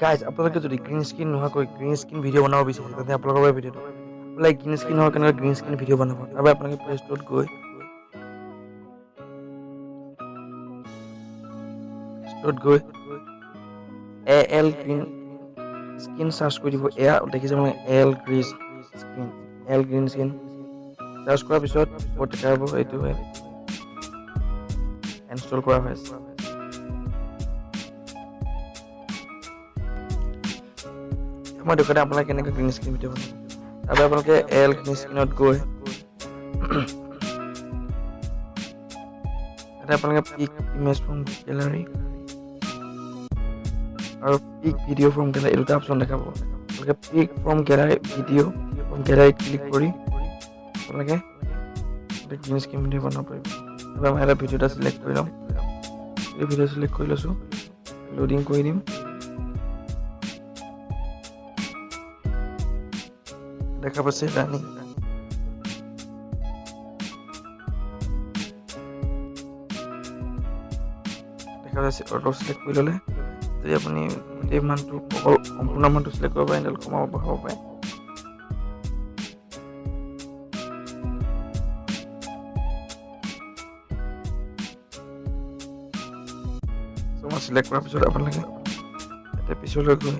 Guys আপোনালোকে যদি green screen নোহোৱাকৈ গ্ৰীণ স্ক্ৰীন ভিডিঅ' বনাব বিচাৰে তেন্তে আপোনালোকৰ বাবে ভিডিঅ'টো লাইক গ্ৰীণ স্ক্ৰীন নোহোৱা কেনেকৈ গ্ৰীণ স্ক্ৰীন ভিডিঅ' বনাব তাৰবাবে আপোনালোকে প্লে ষ্ট'ৰত গৈ AL গ্ৰীণ স্ক্ৰীন চাৰ্চ কৰি দিব। এয়া দেখিছে মানে AL গ্ৰীণ স্ক্ৰীন চাৰ্চ কৰাৰ পিছত দেখা হ'ব এইটো ইনষ্টল কৰা হৈছে। মই দেখুৱাই আপোনালোকে কেনেকৈ গ্ৰীণ স্ক্ৰীন ভিডিঅ' বনাব। তাৰপৰা আপোনালোকে AL গ্ৰীণ স্ক্ৰীনত গৈ তাতে আপোনালোকে পিক ইমেজ ফ্ৰম গেলাৰী আৰু পিক ভিডিঅ' ফ্ৰম গেলাৰী এই দুটা অপশ্যন দেখাব। আপোনালোকে পিক ফ্ৰম গেলাৰী ভিডিঅ' ফ্ৰম গেলাৰীত ক্লিক কৰি আপোনালোকে গ্ৰীণ স্ক্ৰীন ভিডিঅ' বনাব পাৰিব। তাৰপৰা মই এটা ভিডিঅ' এটা চিলেক্ট কৰি ল'ম। এই ভিডিঅ' চিলেক্ট কৰি লৈছোঁ, লোডিং কৰি দিম। দেখা পাইছে ৰানিং। দেখা পাইছে অটো চিলেক্ট কৰি ল'লে যদি আপুনি গোটেই মানটো অকল সম্পূৰ্ণ মানটো চিলেক্ট কৰিব পাৰে, এনেকৈ কমাব বঢ়াব পাৰে। মই চিলেক্ট কৰাৰ পিছত আপোনালোকে ইয়াতে পিছলৈ গৈ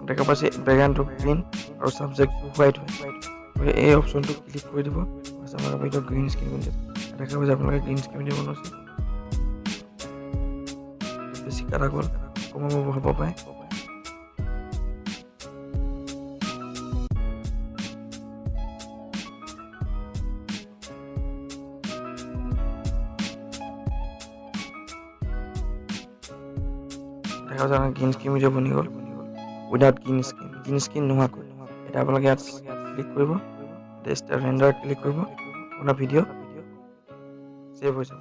দেখা পাইছে বেকগ্ৰাউণ্ডটো গ্ৰীণ আৰু ছাবজেক্টটো হোৱাইট হয়। এই অপশ্যনটো ক্লিক কৰি দিব। আমাৰ ভিডিঅ' গ্ৰীণ স্ক্ৰীন দেখা পাইছে আপোনালোকে গ্ৰীণ স্ক্ৰীন ভিডিঅ' বনাইছে। বেছি কাটা গ'ল, কমাব বঢ়াব পাৰে। দেখা পাইছে আপোনাৰ গ্ৰীণ স্ক্ৰীন ভিডিঅ' বনি গ'ল উইদাউট গ্ৰীণ স্ক্ৰীন নোহোৱাকৈ। এতিয়া আপোনালোকে ইয়াত ক্লিক কৰিব, ষ্টাৰ ৰেণ্ডাৰত ক্লিক কৰিব, আপোনাৰ ভিডিঅ' ছেভ হৈ যাব।